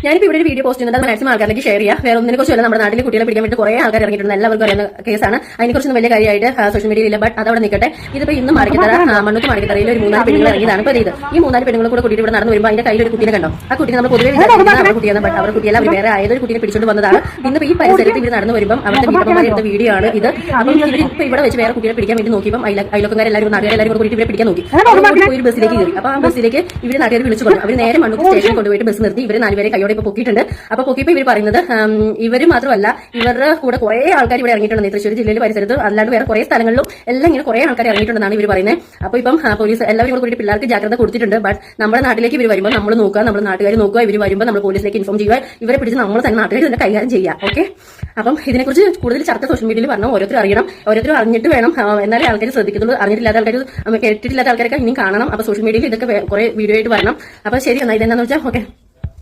ഞാനിപ്പോൾ ഇവിടെ ഒരു വീഡിയോ പോസ്റ്റ് ചെയ്യുന്നത് മാക്സിമം ആൾക്കാരിലേക്ക് ഷെയർ ചെയ്യുക. വേറെ ഒന്നിനെ കുറിച്ചല്ല, നമ്മുടെ നാട്ടിലെ കുട്ടികളെ പിടിക്കാൻ വേണ്ടി കുറേ ആൾക്കാർ ഇറങ്ങിയിട്ടുണ്ട്. എല്ലാവർക്കും അറിയുന്ന കേസാണ്. അതിനെക്കുറിച്ചൊന്നും വലിയ കാര്യമായിട്ട് സോഷ്യൽ മീഡിയയിൽ ഇല്ല. ബട്ട് അതവിടെ നിൽക്കട്ടെ. ഇതിപ്പോൾ ഇന്ന് മാണിക്കത്തറ മണ്ണൂത്ത് മാണിക്കത്തറയിൽ ഒരു 3-4 പെണ്ണുങ്ങൾ ഇറങ്ങിയതാണ്. ഇപ്പോൾ ഇത് ഈ 3-4 പെണ്ണുങ്ങൾ കൂടെ കൂട്ടിയിട്ട് ഇവിടെ നടന്നു വരുമ്പോൾ അതിന്റെ കയ്യിൽ ഒരു കുട്ടിയെ കണ്ടോ. ആ കുട്ടിയെ നമ്മൾ പൊതുവെ വിചാരിക്കുന്നത് കുട്ടിയാണ്. ബട്ട് അവർ കുട്ടിയല്ല, അവർ വേറെ ആയതൊരു കുട്ടിയെ പിടിച്ചുകൊണ്ട് വന്നതാണ്. ഇന്ന് ഈ പരിസരത്ത് ഇവർ നടന്നു വരുമ്പോൾ അവരുടെ വീട്ടമ്മമാരുടെ വീഡിയോ ആണ് ഇത്. അപ്പം ഇവരിപ്പോൾ ഇവിടെ വെച്ച് വേറെ കുട്ടിയെ പിടിക്കാൻ വേണ്ടി നോക്കിയപ്പോൾ അയൽവക്കക്കാരെല്ലാവരും നാട്ടുകാരെല്ലാവരും കൂടി ഇവരെ പിടിക്കാൻ നോക്കി. ഒരു ബസ്സിലേക്ക് കയറി. അപ്പോൾ ആ ബസ്സിലേക്ക് ഇവർ നാട്ടുകാർ വിളിച്ചു കൊണ്ട് അവർ നേരെ മണ്ണൂത്ത് സ്റ്റേഷനിൽ കൊണ്ടുപോയിട്ട് ബസ് നിർത്തി. ഇവർ 4 പേരെ കയ്യോടെ ഇപ്പോൾ പൊക്കിയിട്ടുണ്ട്. അപ്പോൾ പൊക്കിയപ്പോൾ ഇവർ പറയുന്നത് ഇവർ മാത്രമല്ല, ഇവരുടെ കൂടെ കുറേ ആൾക്കാർ ഇവിടെ ഇറങ്ങിയിട്ടുണ്ടെന്ന്. തൃശ്ശൂർ ജില്ലയിൽ പരിസരത്ത് അല്ലാണ്ട് വേറെ കുറേ സ്ഥലങ്ങളിലും എല്ലാം ഇങ്ങനെ കുറേ ആൾക്കാർ ഇറങ്ങിയിട്ടുണ്ടെന്നാണ് ഇവർ പറയുന്നത്. അപ്പോൾ ഇപ്പം പോലീസ് എല്ലാവരും കൂടി പിള്ളേർക്ക് ജാഗ്രത കൊടുത്തിട്ടുണ്ട്. ബട്ട് നമ്മുടെ നാട്ടിലേക്ക് ഇവർ വരുമ്പോൾ നമ്മൾ നോക്കുക, നമ്മുടെ നാട്ടുകാർ നോക്കുക. ഇവർ വരുമ്പോൾ നമ്മൾ പോലീസിലേക്ക് ഇൻഫോം ചെയ്യുക. ഇവരെ പിടിച്ച് നമ്മൾ തന്നെ നാട്ടുകാർ തന്നെ കൈകാര്യം ചെയ്യുക. ഓക്കെ, അപ്പം ഇതിനെക്കുറിച്ച് കൂടുതൽ ചർച്ച സോഷ്യൽ മീഡിയയിൽ പറഞ്ഞു. ഓരോരുത്തർ അറിയണം, ഓരോരുത്തർ അറിഞ്ഞിട്ട് വേണം, എന്നാലേ ആൾക്കാർ ശ്രദ്ധിക്കത്തുള്ളൂ. അറിഞ്ഞിട്ടില്ലാത്ത ആൾക്കാർ, കേട്ടിട്ടില്ലാത്ത ആൾക്കാരൊക്കെ ഇനിയും കാണണം. അപ്പോൾ സോഷ്യൽ മീഡിയയിൽ ഇതൊക്കെ കുറെ വീഡിയോ ആയിട്ട് വരണം. അപ്പോൾ ശരി, എന്നാൽ ഇതെന്താണെന്ന് വെച്ചാൽ ഓക്കെ.